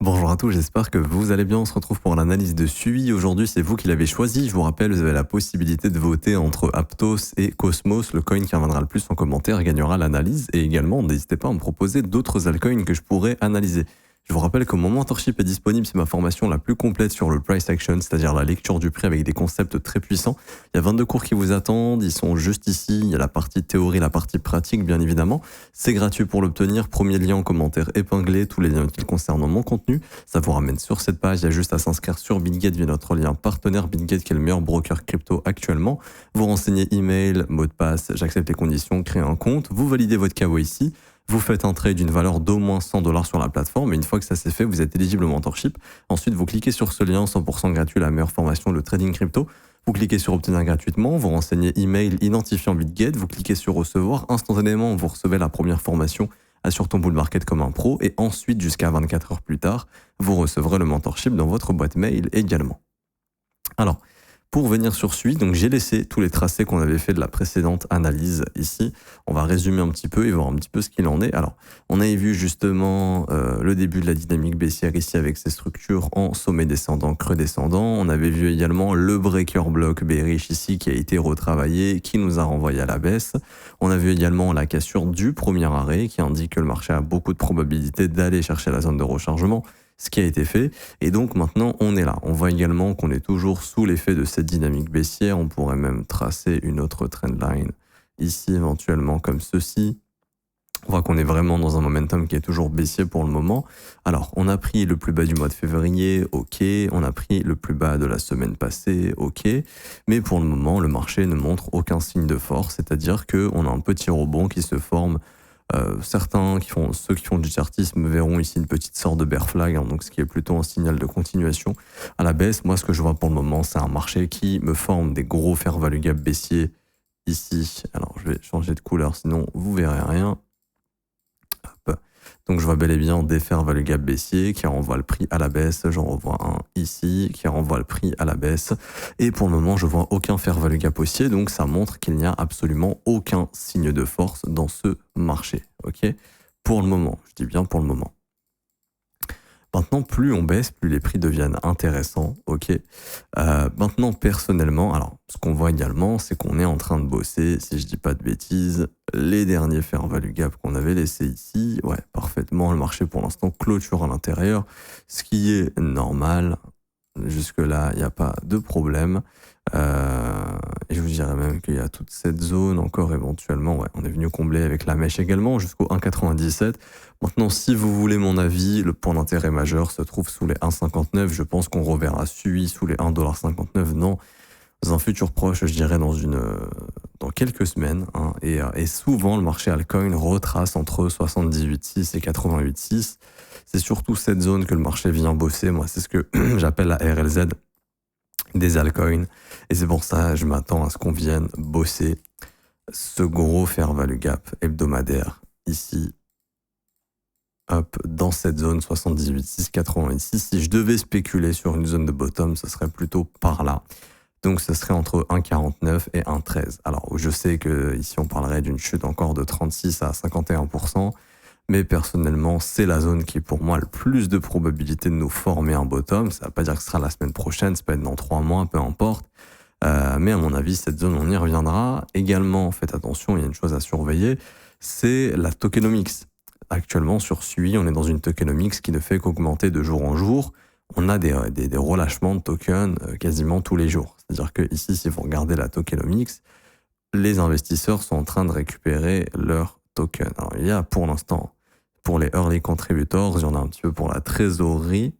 Bonjour à tous, j'espère que vous allez bien. On se retrouve pour l'analyse de SUI. Aujourd'hui, c'est vous qui l'avez choisi. Je vous rappelle, vous avez la possibilité de voter entre Aptos et Cosmos. Le coin qui reviendra le plus en commentaire gagnera l'analyse. Et également, n'hésitez pas à me proposer d'autres altcoins que je pourrais analyser. Je vous rappelle que mon mentorship est disponible, c'est ma formation la plus complète sur le price action, c'est-à-dire la lecture du prix avec des concepts très puissants. Il y a 22 cours qui vous attendent, ils sont juste ici. Il y a la partie théorie, la partie pratique, bien évidemment. C'est gratuit pour l'obtenir. Premier lien en commentaire épinglé, tous les liens utiles concernant mon contenu. Ça vous ramène sur cette page. Il y a juste à s'inscrire sur BitGet via notre lien partenaire BitGet, qui est le meilleur broker crypto actuellement. Vous renseignez email, mot de passe, j'accepte les conditions, créez un compte. Vous validez votre KYC. Vous faites un trade d'une valeur d'au moins $100 sur la plateforme et une fois que ça s'est fait, vous êtes éligible au mentorship. Ensuite, vous cliquez sur ce lien 100% gratuit, la meilleure formation, le trading crypto. Vous cliquez sur obtenir gratuitement, vous renseignez email identifiant BitGet, vous cliquez sur recevoir. Instantanément, vous recevez la première formation Assure ton bull market comme un pro et ensuite, jusqu'à 24 heures plus tard, vous recevrez le mentorship dans votre boîte mail également. Alors, pour venir sur SUI, donc j'ai laissé tous les tracés qu'on avait fait de la précédente analyse ici. On va résumer un petit peu et voir un petit peu ce qu'il en est. Alors, on avait vu justement le début de la dynamique baissière ici avec ses structures en sommet descendant, creux descendant. On avait vu également le breaker block bearish ici qui a été retravaillé, qui nous a renvoyé à la baisse. On a vu également la cassure du premier arrêt qui indique que le marché a beaucoup de probabilité d'aller chercher la zone de rechargement. Ce qui a été fait, et donc maintenant on est là. On voit également qu'on est toujours sous l'effet de cette dynamique baissière. On pourrait même tracer une autre trendline ici éventuellement comme ceci. On voit qu'on est vraiment dans un momentum qui est toujours baissier pour le moment. Alors, on a pris le plus bas du mois de février, ok. On a pris le plus bas de la semaine passée, ok. Mais pour le moment, le marché ne montre aucun signe de force, c'est-à-dire qu'on a un petit rebond qui se forme. Ceux qui font du chartisme verront ici une petite sorte de bear flag, hein, donc ce qui est plutôt un signal de continuation à la baisse. Moi, ce que je vois pour le moment, c'est un marché qui me forme des gros fair value gap baissiers ici. Alors, je vais changer de couleur, sinon vous verrez rien. Hop. Donc, je vois bel et bien des fair value gap baissiers qui renvoient le prix à la baisse. J'en revois un ici qui renvoie le prix à la baisse. Et pour le moment, je vois aucun fair value gap haussier. Donc, ça montre qu'il n'y a absolument aucun signe de force dans ce marché. Ok ? Pour le moment. Je dis bien pour le moment. Maintenant, plus on baisse, plus les prix deviennent intéressants. Ok. Maintenant, personnellement, alors ce qu'on voit également, c'est qu'on est en train de bosser, si je dis pas de bêtises, les derniers fair value gap qu'on avait laissés ici. Ouais, parfaitement. Le marché pour l'instant clôture à l'intérieur, ce qui est normal. Jusque-là, il n'y a pas de problème. Et je vous dirais même qu'il y a toute cette zone encore éventuellement. Ouais, on est venu combler avec la mèche également jusqu'au 1,97. Maintenant, si vous voulez mon avis, le point d'intérêt majeur se trouve sous les 1,59. Je pense qu'on reverra SUI sous les 1,59$ dans un futur proche, je dirais dans quelques semaines. Hein. Et souvent, le marché altcoin retrace entre 78,6 et 88,6. C'est surtout cette zone que le marché vient bosser. Moi, c'est ce que j'appelle la RLZ des altcoins. Et c'est pour ça, je m'attends à ce qu'on vienne bosser ce gros fair value gap hebdomadaire ici. Hop, dans cette zone 78,6, 86. Si je devais spéculer sur une zone de bottom, ce serait plutôt par là. Donc, ce serait entre 1,49 et 1,13. Alors, je sais que ici on parlerait d'une chute encore de 36 à 51%. Mais personnellement, c'est la zone qui, pour moi, a le plus de probabilité de nous former un bottom. Ça ne va pas dire que ce sera la semaine prochaine, ça peut être dans 3 mois, peu importe. Mais à mon avis, cette zone, on y reviendra. Également, faites attention, il y a une chose à surveiller, c'est la tokenomics. Actuellement, sur SUI, on est dans une tokenomics qui ne fait qu'augmenter de jour en jour. On a des relâchements de tokens quasiment tous les jours. C'est-à-dire que ici, si vous regardez la tokenomics, les investisseurs sont en train de récupérer leurs tokens. Alors, il y a pour l'instant, pour les early contributors, il y en a un petit peu pour la trésorerie.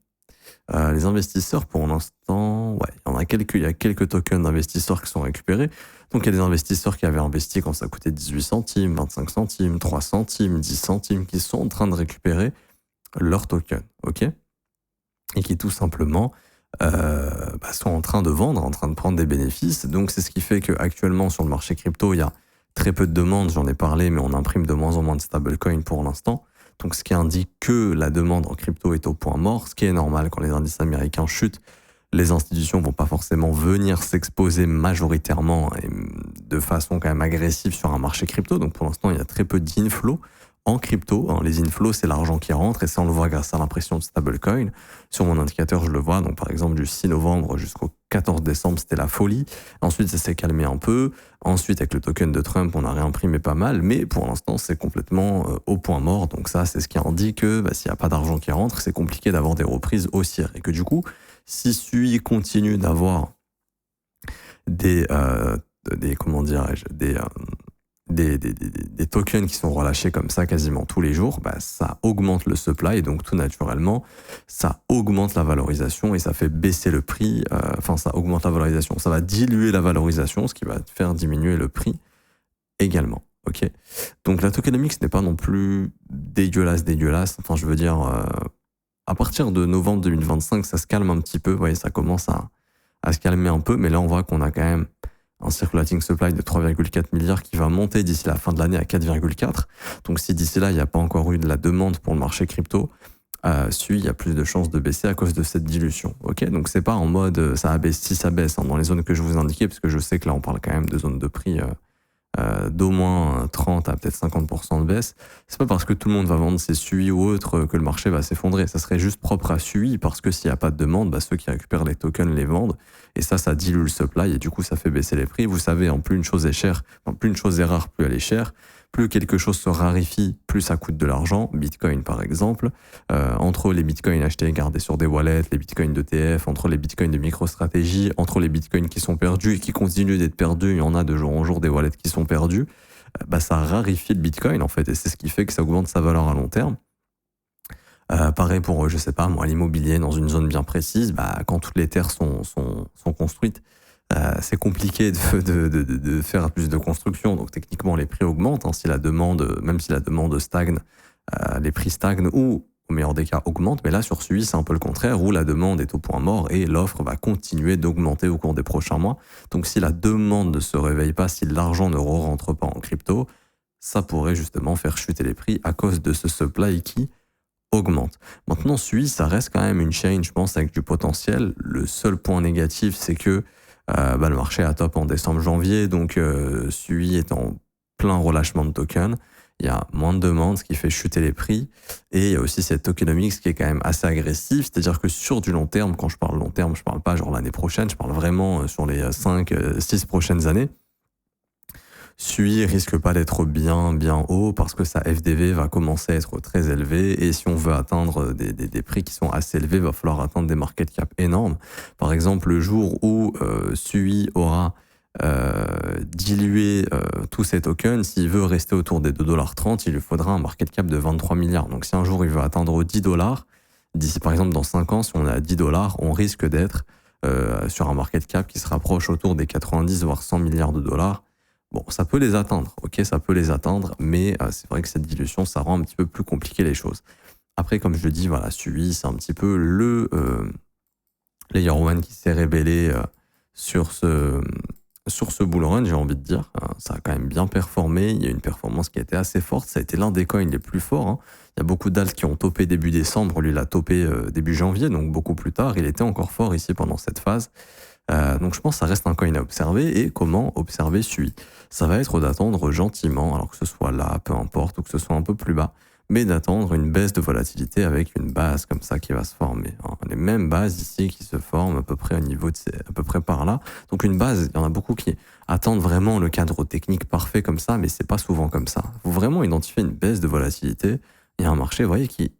Les investisseurs, pour l'instant, ouais, il y a quelques tokens d'investisseurs qui sont récupérés. Donc, il y a des investisseurs qui avaient investi quand ça coûtait 18 centimes, 25 centimes, 3 centimes, 10 centimes, qui sont en train de récupérer leurs tokens, ok ? Et qui, tout simplement, sont en train de vendre, en train de prendre des bénéfices. Donc, c'est ce qui fait qu'actuellement, sur le marché crypto, il y a très peu de demandes, j'en ai parlé, mais on imprime de moins en moins de stablecoins pour l'instant. Donc, ce qui indique que la demande en crypto est au point mort, ce qui est normal quand les indices américains chutent. Les institutions vont pas forcément venir s'exposer majoritairement et de façon quand même agressive sur un marché crypto. Donc, pour l'instant, il y a très peu d'inflow en crypto. Hein. Les inflows, c'est l'argent qui rentre et ça, on le voit grâce à l'impression de stablecoin. Sur mon indicateur, je le vois. Donc, par exemple, du 6 novembre jusqu'au 14 décembre, c'était la folie. Ensuite, ça s'est calmé un peu. Ensuite, avec le token de Trump, on a réimprimé pas mal. Mais pour l'instant, c'est complètement au point mort. Donc ça, c'est ce qui indique que s'il n'y a pas d'argent qui rentre, c'est compliqué d'avoir des reprises haussières. Et que du coup, si SUI continue d'avoir des comment dirais-je, des tokens qui sont relâchés comme ça quasiment tous les jours, ça augmente le supply et donc tout naturellement, ça augmente la valorisation et ça fait baisser le prix. Ça augmente la valorisation. Ça va diluer la valorisation, ce qui va faire diminuer le prix également. Ok. Donc la tokenomics n'est pas non plus dégueulasse. Enfin, je veux dire, à partir de novembre 2025, ça se calme un petit peu. Vous voyez, ça commence à se calmer un peu, mais là, on voit qu'on a quand même un circulating supply de 3,4 milliards qui va monter d'ici la fin de l'année à 4,4. Donc si d'ici là, il n'y a pas encore eu de la demande pour le marché crypto, il y a plus de chances de baisser à cause de cette dilution. Ok, donc c'est pas en mode ça abaisse, si ça baisse, hein, dans les zones que je vous indiquais, parce que je sais que là, on parle quand même de zones de prix d'au moins 30 à peut-être 50% de baisse. C'est pas parce que tout le monde va vendre ses SUI ou autres que le marché va s'effondrer. Ça serait juste propre à SUI parce que s'il n'y a pas de demande, ceux qui récupèrent les tokens les vendent et ça dilue le supply et du coup ça fait baisser les prix. Vous savez, plus une chose est chère, plus une chose est rare, plus elle est chère. Plus quelque chose se raréfie, plus ça coûte de l'argent. Bitcoin, par exemple, entre les bitcoins achetés et gardés sur des wallets, les bitcoins d'ETF, entre les bitcoins de MicroStrategy, entre les bitcoins qui sont perdus et qui continuent d'être perdus, il y en a de jour en jour des wallets qui sont perdus, ça raréfie le bitcoin, en fait, et c'est ce qui fait que ça augmente sa valeur à long terme. Pareil pour, je sais pas, moi, l'immobilier dans une zone bien précise, quand toutes les terres sont construites, c'est compliqué de faire plus de construction, donc techniquement les prix augmentent. Hein, si la demande, même si la demande stagne, les prix stagnent ou au meilleur des cas augmentent. Mais là sur Suisse c'est un peu le contraire où la demande est au point mort et l'offre va continuer d'augmenter au cours des prochains mois. Donc si la demande ne se réveille pas, si l'argent ne rentre pas en crypto, ça pourrait justement faire chuter les prix à cause de ce supply qui augmente. Maintenant Suisse ça reste quand même une chain, je pense, avec du potentiel. Le seul point négatif c'est que le marché est à top en décembre-janvier, donc SUI est en plein relâchement de tokens. Il y a moins de demandes, ce qui fait chuter les prix. Et il y a aussi cette tokenomics qui est quand même assez agressive, c'est-à-dire que sur du long terme, quand je parle long terme, je parle pas genre l'année prochaine, je parle vraiment sur les 5-6 prochaines années. SUI risque pas d'être bien haut parce que sa FDV va commencer à être très élevée et si on veut atteindre des prix qui sont assez élevés, il va falloir atteindre des market cap énormes. Par exemple, le jour où SUI aura dilué tous ses tokens, s'il veut rester autour des 2,30 $, il lui faudra un market cap de 23 milliards. Donc si un jour il veut atteindre 10 $, d'ici par exemple dans 5 ans, si on est à 10 $, on risque d'être sur un market cap qui se rapproche autour des 90 voire 100 milliards de dollars. Bon, ça peut les atteindre, ok, ça peut les atteindre, mais c'est vrai que cette dilution, ça rend un petit peu plus compliqué les choses. Après, comme je le dis, voilà, SUI, c'est un petit peu le Layer One qui s'est révélé sur ce bull run, j'ai envie de dire. Ça a quand même bien performé, il y a une performance qui a été assez forte, ça a été l'un des coins les plus forts. Hein. Il y a beaucoup d'alts qui ont topé début décembre, lui il a topé début janvier, donc beaucoup plus tard, il était encore fort ici pendant cette phase. Donc je pense que ça reste un coin à observer. Et comment observer SUI? Ça va être d'attendre gentiment, alors que ce soit là, peu importe, ou que ce soit un peu plus bas, mais d'attendre une baisse de volatilité avec une base comme ça qui va se former. Hein. Les mêmes bases ici qui se forment à peu près au niveau de à peu près par là. Donc une base, il y en a beaucoup qui attendent vraiment le cadre technique parfait comme ça, mais c'est pas souvent comme ça. Il faut vraiment identifier une baisse de volatilité. Il y a un marché, vous voyez, qui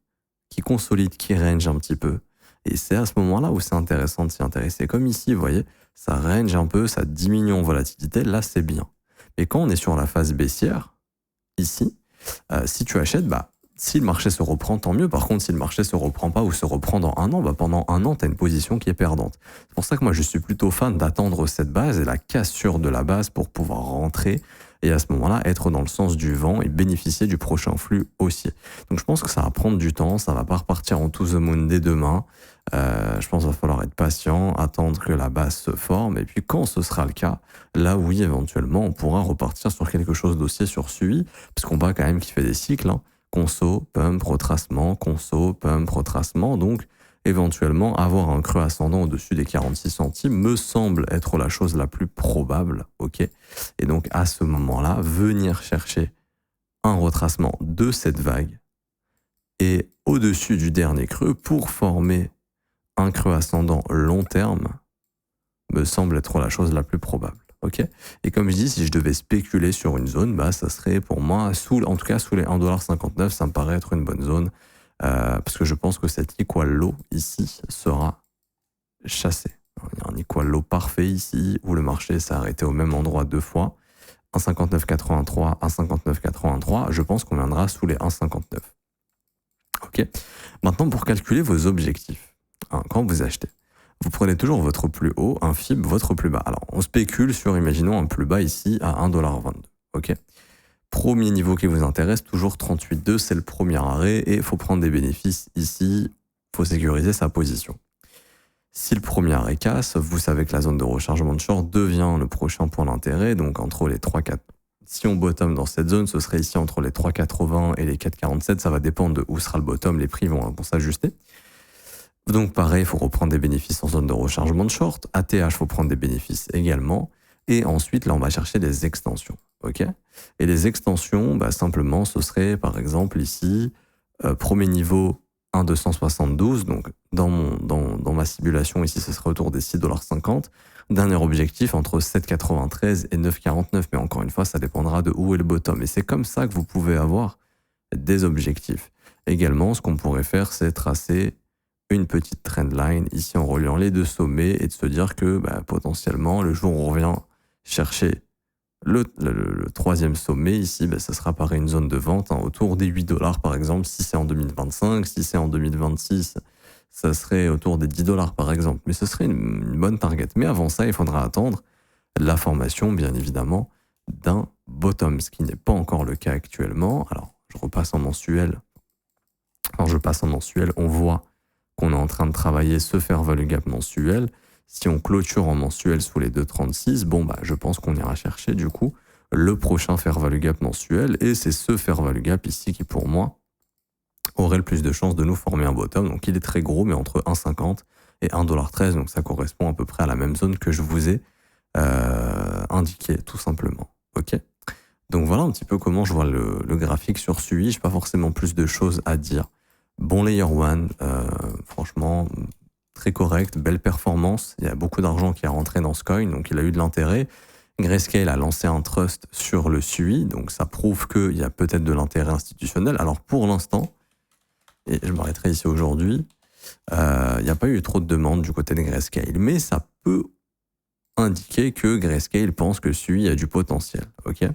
consolide, qui range un petit peu. Et c'est à ce moment-là où c'est intéressant de s'y intéresser. Comme ici, vous voyez, ça range un peu, ça diminue en volatilité, là c'est bien. Mais quand on est sur la phase baissière, ici, si tu achètes, si le marché se reprend, tant mieux. Par contre, si le marché se reprend pas ou se reprend dans un an, pendant un an, tu as une position qui est perdante. C'est pour ça que moi, je suis plutôt fan d'attendre cette base et la cassure de la base pour pouvoir rentrer et à ce moment-là, être dans le sens du vent et bénéficier du prochain flux haussier. Donc, je pense que ça va prendre du temps, ça va pas repartir en to the moon dès demain. Je pense qu'il va falloir être patient, attendre que la base se forme et puis quand ce sera le cas, là oui, éventuellement, on pourra repartir sur quelque chose d'haussier sur SUI, puisqu'on voit quand même qu'il fait des cycles, hein. Conso, pump, retracement, conso, pump, retracement. Donc, éventuellement, avoir un creux ascendant au-dessus des 46 centimes me semble être la chose la plus probable, ok. Et donc, à ce moment-là, venir chercher un retracement de cette vague et au-dessus du dernier creux pour former un creux ascendant long terme me semble être la chose la plus probable. Ok. Et comme je dis, si je devais spéculer sur une zone, ça serait pour moi, en tout cas sous les 1,59$, ça me paraît être une bonne zone, parce que je pense que cet equal low ici sera chassé. Il y a un equal low parfait ici, où le marché s'est arrêté au même endroit 2 fois, 1,5983, 1,5983, je pense qu'on viendra sous les 1,59. Ok. Maintenant, pour calculer vos objectifs, quand vous achetez, vous prenez toujours votre plus haut, un FIB, votre plus bas. Alors, on spécule sur, imaginons, un plus bas ici à 1,22$. Ok. Premier niveau qui vous intéresse, toujours 38,2, c'est le premier arrêt et il faut prendre des bénéfices ici, il faut sécuriser sa position. Si le premier arrêt casse, vous savez que la zone de rechargement de short devient le prochain point d'intérêt, donc entre les 3,4. Si on bottom dans cette zone, ce serait ici entre les 3,80 et les 4,47, ça va dépendre de où sera le bottom, les prix vont s'ajuster. Donc pareil, il faut reprendre des bénéfices en zone de rechargement de short. ATH, il faut prendre des bénéfices également. Et ensuite, là, on va chercher des extensions. Ok. Et les extensions, simplement, ce serait par exemple ici, premier niveau 1,272. Donc dans ma simulation ici, ce serait autour des 6,50$. Dernier objectif entre 7,93 et 9,49. Mais encore une fois, ça dépendra de où est le bottom. Et c'est comme ça que vous pouvez avoir des objectifs. Également, ce qu'on pourrait faire, c'est tracer une petite trendline ici en reliant les deux sommets et de se dire que potentiellement le jour où on revient chercher le troisième sommet ici, ça sera pareil une zone de vente autour des 8$ par exemple. Si c'est en 2025, si c'est en 2026, ça serait autour des 10$ par exemple. Mais ce serait une bonne target. Mais avant ça, il faudra attendre la formation bien évidemment d'un bottom, ce qui n'est pas encore le cas actuellement. Alors je passe en mensuel, on voit qu'on est en train de travailler ce fair value gap mensuel. Si on clôture en mensuel sous les 2,36, je pense qu'on ira chercher du coup le prochain fair value gap mensuel et c'est ce fair value gap ici qui pour moi aurait le plus de chances de nous former un bottom. Donc il est très gros mais entre 1,50 et 1,13$, donc ça correspond à peu près à la même zone que je vous ai indiqué tout simplement. Ok. Donc voilà un petit peu comment je vois le graphique sur SUI. Je n'ai pas forcément plus de choses à dire. Bon layer one, franchement très correct, belle performance. Il y a beaucoup d'argent qui est rentré dans ce coin, donc il a eu de l'intérêt. Grayscale a lancé un trust sur le SUI, donc ça prouve qu'il y a peut-être de l'intérêt institutionnel. Alors pour l'instant, et je m'arrêterai ici aujourd'hui, il n'y a pas eu trop de demandes du côté de Grayscale, mais ça peut indiquer que Grayscale pense que SUI a du potentiel. Ok.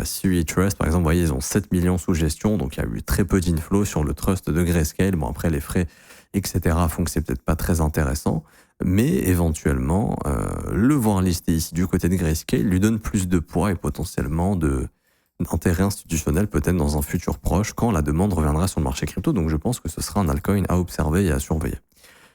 SUI Trust, par exemple, vous voyez, ils ont 7 millions sous gestion, donc il y a eu très peu d'inflow sur le trust de Grayscale. Bon, après, les frais, etc., font que c'est peut-être pas très intéressant, mais éventuellement, le voir listé ici du côté de Grayscale lui donne plus de poids et potentiellement d'intérêt institutionnel peut-être dans un futur proche quand la demande reviendra sur le marché crypto. Donc je pense que ce sera un altcoin à observer et à surveiller.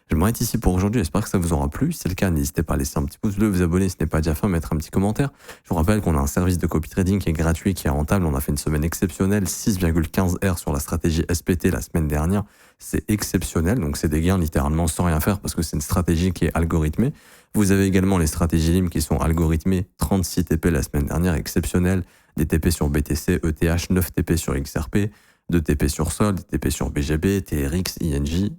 Je m'arrête ici pour aujourd'hui, j'espère que ça vous aura plu. Si c'est le cas, n'hésitez pas à laisser un petit pouce bleu, vous abonner si ce n'est pas déjà fait, mettre un petit commentaire. Je vous rappelle qu'on a un service de copy trading qui est gratuit, qui est rentable. On a fait une semaine exceptionnelle, 6,15 R sur la stratégie SPT la semaine dernière. C'est exceptionnel, donc c'est des gains littéralement sans rien faire parce que c'est une stratégie qui est algorithmée. Vous avez également les stratégies LIM qui sont algorithmées, 36 TP la semaine dernière, exceptionnel. Des TP sur BTC, ETH, 9 TP sur XRP, 2 TP sur Sol, des TP sur BGB, TRX, INJ,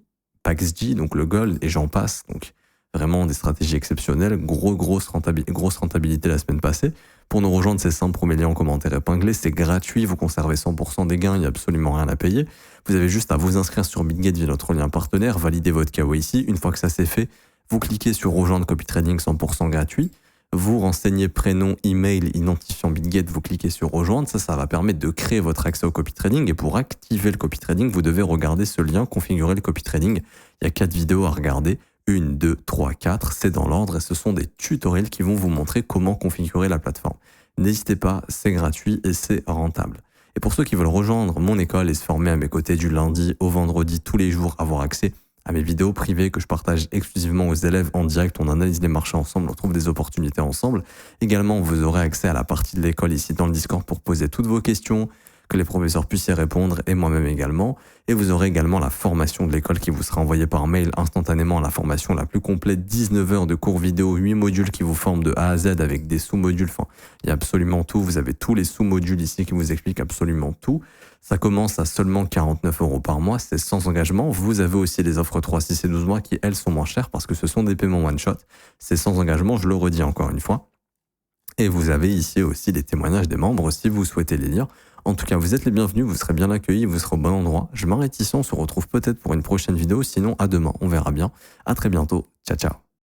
PAXG, donc le gold, et j'en passe. Donc vraiment des stratégies exceptionnelles, grosse rentabilité la semaine passée. Pour nous rejoindre, c'est simple, premier lien en commentaire épinglé, c'est gratuit, vous conservez 100% des gains, il n'y a absolument rien à payer. Vous avez juste à vous inscrire sur BitGet via notre lien partenaire, valider votre KYC. Une fois que ça c'est fait, vous cliquez sur rejoindre copy trading 100% gratuit. Vous renseignez prénom, email, identifiant BitGet, vous cliquez sur rejoindre. Ça va permettre de créer votre accès au copy trading. Et pour activer le copy trading, vous devez regarder ce lien, configurer le copy trading. Il y a 4 vidéos à regarder. 1, 2, 3, 4. C'est dans l'ordre et ce sont des tutoriels qui vont vous montrer comment configurer la plateforme. N'hésitez pas, c'est gratuit et c'est rentable. Et pour ceux qui veulent rejoindre mon école et se former à mes côtés du lundi au vendredi, tous les jours, avoir accès à mes vidéos privées que je partage exclusivement aux élèves en direct. On analyse les marchés ensemble, on trouve des opportunités ensemble. Également, vous aurez accès à la partie de l'école ici dans le Discord pour poser toutes vos questions, que les professeurs puissent y répondre et moi-même également. Et vous aurez également la formation de l'école qui vous sera envoyée par mail instantanément, la formation la plus complète, 19 heures de cours vidéo, 8 modules qui vous forment de A à Z avec des sous-modules. Enfin, il y a absolument tout. Vous avez tous les sous-modules ici qui vous expliquent absolument tout. Ça commence à seulement 49 € par mois, c'est sans engagement. Vous avez aussi les offres 3, 6 et 12 mois qui, elles, sont moins chères parce que ce sont des paiements one-shot. C'est sans engagement, je le redis encore une fois. Et vous avez ici aussi les témoignages des membres si vous souhaitez les lire. En tout cas, vous êtes les bienvenus, vous serez bien accueillis, vous serez au bon endroit. Je m'arrête ici, on se retrouve peut-être pour une prochaine vidéo, sinon à demain, on verra bien. À très bientôt, ciao ciao.